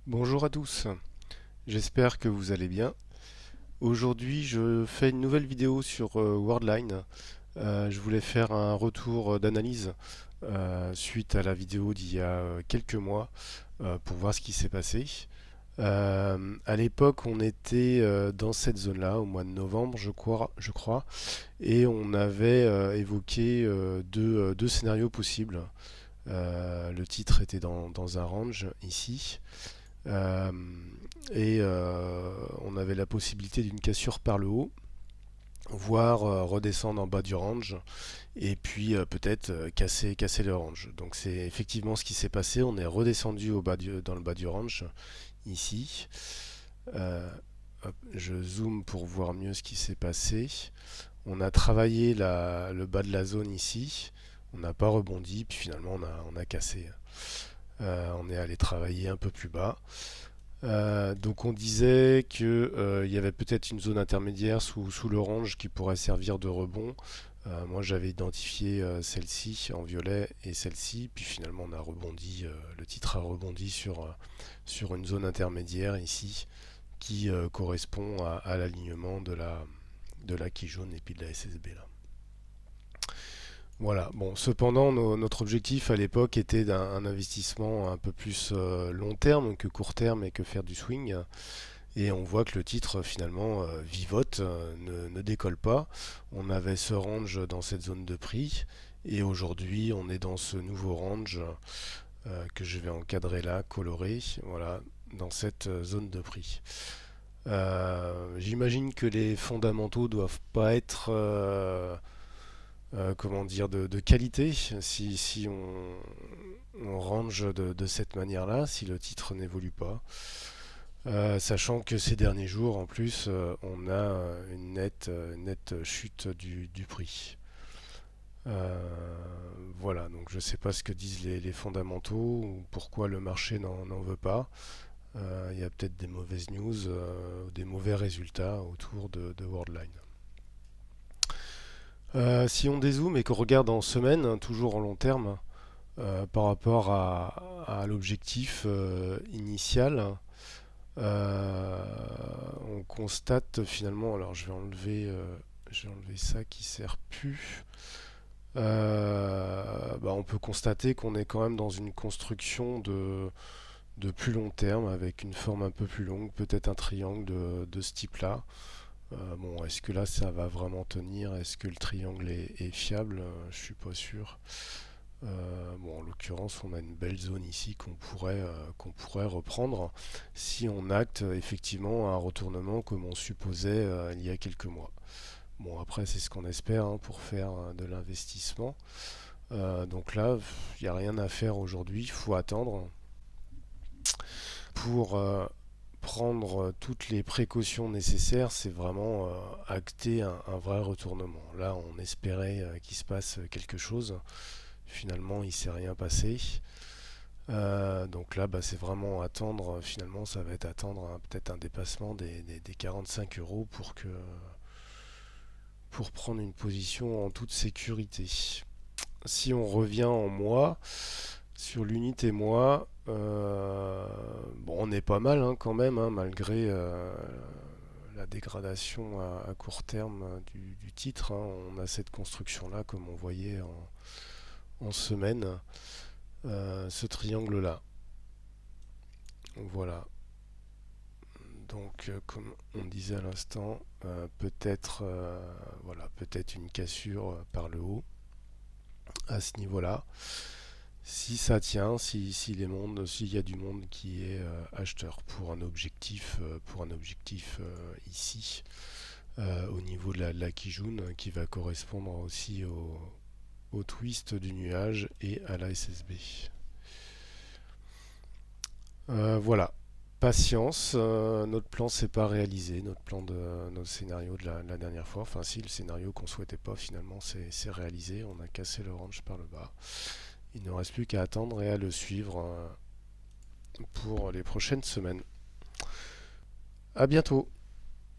Bonjour à tous, j'espère que vous allez bien. Aujourd'hui, je fais une nouvelle vidéo sur Worldline. Je voulais faire un retour d'analyse suite à la vidéo d'il y a quelques mois pour voir ce qui s'est passé. À l'époque, on était dans cette zone-là au mois de novembre, je crois, et on avait évoqué deux scénarios possibles. Le titre était dans un range ici. Euh, on avait la possibilité d'une cassure par le haut, voire redescendre en bas du range, et puis peut-être casser le range. Donc c'est effectivement ce qui s'est passé. On est redescendu dans le bas du range, ici. Euh, Hop, je zoome pour voir mieux ce qui s'est passé. On a travaillé le bas de la zone ici. On n'a pas rebondi, puis finalement on a cassé. On est allé travailler un peu plus bas. Donc on disait que il y avait peut-être une zone intermédiaire sous le range qui pourrait servir de rebond. Moi j'avais identifié celle-ci en violet et celle-ci, puis finalement on a rebondi, le titre a rebondi sur une zone intermédiaire ici qui correspond à l'alignement de la quille jaune et puis de la SSB là. Voilà, bon, cependant, notre objectif à l'époque était d'un investissement un peu plus long terme que court terme et que faire du swing. Et on voit que le titre finalement vivote, ne décolle pas. On avait ce range dans cette zone de prix. Et aujourd'hui, on est dans ce nouveau range que je vais encadrer là, coloré, voilà, dans cette zone de prix. J'imagine que les fondamentaux doivent pas être comment dire, de qualité si on range de cette manière-là, si le titre n'évolue pas. Sachant que ces derniers jours, en plus, on a une nette chute du prix. Voilà, donc je ne sais pas ce que disent les fondamentaux ou pourquoi le marché n'en veut pas. Il y a peut-être des mauvaises news ou des mauvais résultats autour de Worldline. Si on dézoome et qu'on regarde en semaine, hein, toujours en long terme, par rapport à l'objectif initial, on constate finalement, alors je vais enlever ça qui sert plus. On peut constater qu'on est quand même dans une construction de plus long terme avec une forme un peu plus longue, peut-être un triangle de ce type-là. Bon, est-ce que là ça va vraiment tenir? Est-ce que le triangle est fiable? Je suis pas sûr. Bon, en l'occurrence, on a une belle zone ici qu'on pourrait reprendre si on acte effectivement un retournement comme on supposait il y a quelques mois. Bon, après, c'est ce qu'on espère hein, pour faire de l'investissement. Donc là, il n'y a rien à faire aujourd'hui, il faut attendre pour prendre toutes les précautions nécessaires. C'est vraiment acter un vrai retournement. Là, on espérait qu'il se passe quelque chose. Finalement, il ne s'est rien passé. Donc là, c'est vraiment attendre. Finalement, ça va être attendre peut-être un dépassement des 45 euros pour prendre une position en toute sécurité. Si on revient en mois, sur l'unité mois, bon, on est pas mal hein, quand même, hein, malgré la dégradation à court terme du titre. Hein. On a cette construction-là, comme on voyait en semaine, ce triangle-là. Voilà. Donc, comme on disait à l'instant, peut-être voilà, peut-être une cassure par le haut à ce niveau-là. Si ça tient, s'il y a du monde qui est acheteur pour un objectif ici, au niveau de la Kijun, qui va correspondre aussi au twist du nuage et à la SSB. Voilà. Patience, notre plan s'est pas réalisé, notre scénario de la dernière fois. Enfin, si le scénario qu'on souhaitait pas finalement s'est réalisé, on a cassé le range par le bas. Il ne reste plus qu'à attendre et à le suivre pour les prochaines semaines. À bientôt.